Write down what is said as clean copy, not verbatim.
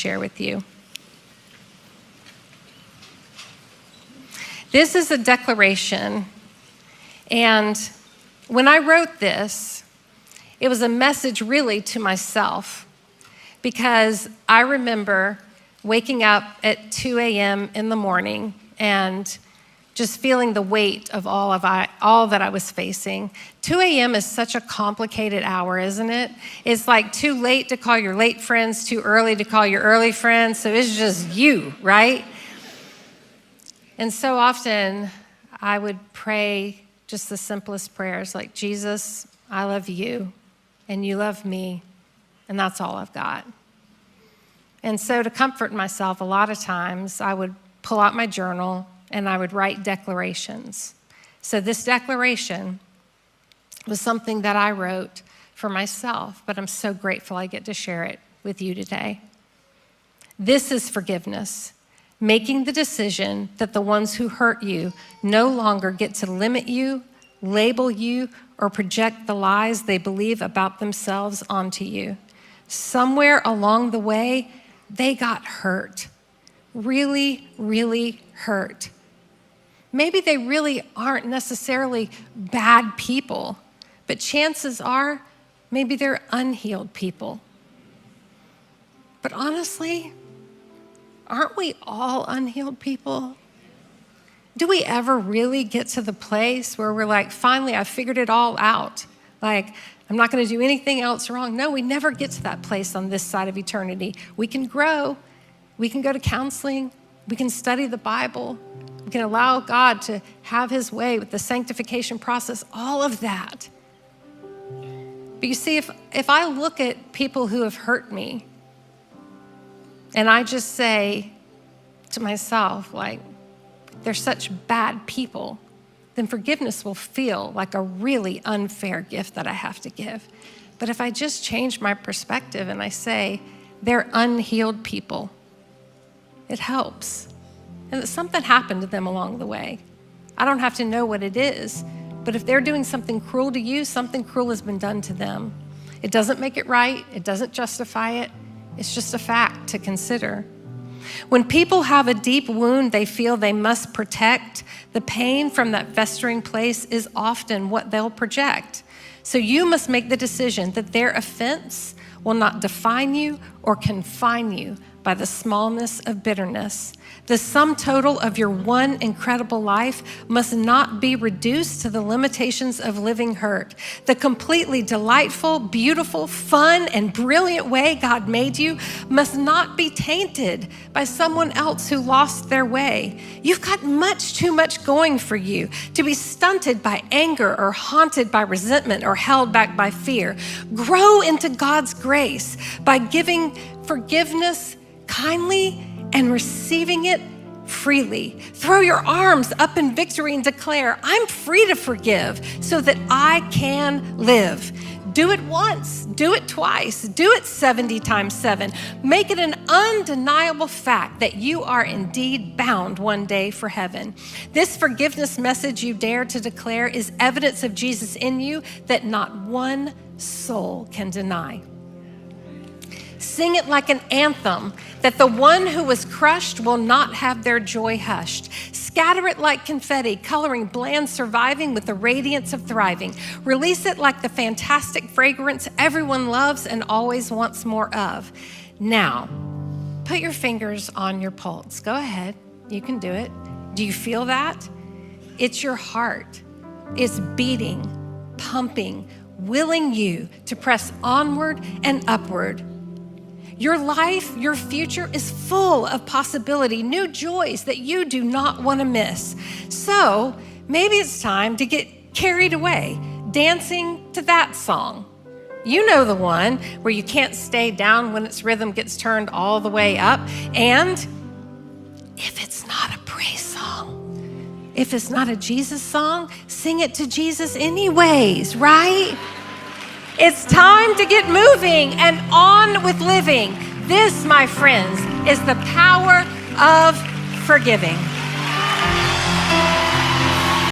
share with you. This is a declaration, and when I wrote this, it was a message really to myself, because I remember waking up at 2 a.m. in the morning and just feeling the weight of all that I was facing. 2 a.m. is such a complicated hour, isn't it? It's like too late to call your late friends, too early to call your early friends, so it's just you, right? And so often I would pray just the simplest prayers like, Jesus, I love you and you love me, and that's all I've got. And so to comfort myself, a lot of times I would pull out my journal and I would write declarations. So this declaration was something that I wrote for myself, but I'm so grateful I get to share it with you today. This is forgiveness, making the decision that the ones who hurt you no longer get to limit you, label you, or project the lies they believe about themselves onto you. Somewhere along the way, they got hurt, really, really hurt. Maybe they really aren't necessarily bad people, but chances are maybe they're unhealed people. But honestly, aren't we all unhealed people? Do we ever really get to the place where we're like, finally, I figured it all out? Like, I'm not going to do anything else wrong. No, we never get to that place on this side of eternity. We can grow. We can go to counseling. We can study the Bible. We can allow God to have his way with the sanctification process, all of that. But you see, if I look at people who have hurt me and I just say to myself, like, they're such bad people, then forgiveness will feel like a really unfair gift that I have to give. But if I just change my perspective and I say, they're unhealed people, it helps. And that something happened to them along the way. I don't have to know what it is, but if they're doing something cruel to you, something cruel has been done to them. It doesn't make it right. It doesn't justify it. It's just a fact to consider. When people have a deep wound they feel they must protect, the pain from that festering place is often what they'll project. So you must make the decision that their offense will not define you or confine you by the smallness of bitterness. The sum total of your one incredible life must not be reduced to the limitations of living hurt. The completely delightful, beautiful, fun, and brilliant way God made you must not be tainted by someone else who lost their way. You've got much too much going for you to be stunted by anger or haunted by resentment or held back by fear. Grow into God's grace by giving forgiveness kindly and receiving it freely. Throw your arms up in victory and declare, I'm free to forgive so that I can live. Do it once, do it twice, do it 70 times 7. Make it an undeniable fact that you are indeed bound one day for heaven. This forgiveness message you dare to declare is evidence of Jesus in you that not one soul can deny. Sing it like an anthem, that the one who was crushed will not have their joy hushed. Scatter it like confetti, coloring bland surviving with the radiance of thriving. Release it like the fantastic fragrance everyone loves and always wants more of. Now, put your fingers on your pulse. Go ahead, you can do it. Do you feel that? It's your heart. It's beating, pumping, willing you to press onward and upward. Your life, your future is full of possibility, new joys that you do not want to miss. So maybe it's time to get carried away, dancing to that song. You know the one where you can't stay down when its rhythm gets turned all the way up. And if it's not a praise song, if it's not a Jesus song, sing it to Jesus anyways, right? It's time to get moving and on with living. This, my friends, is the power of forgiving.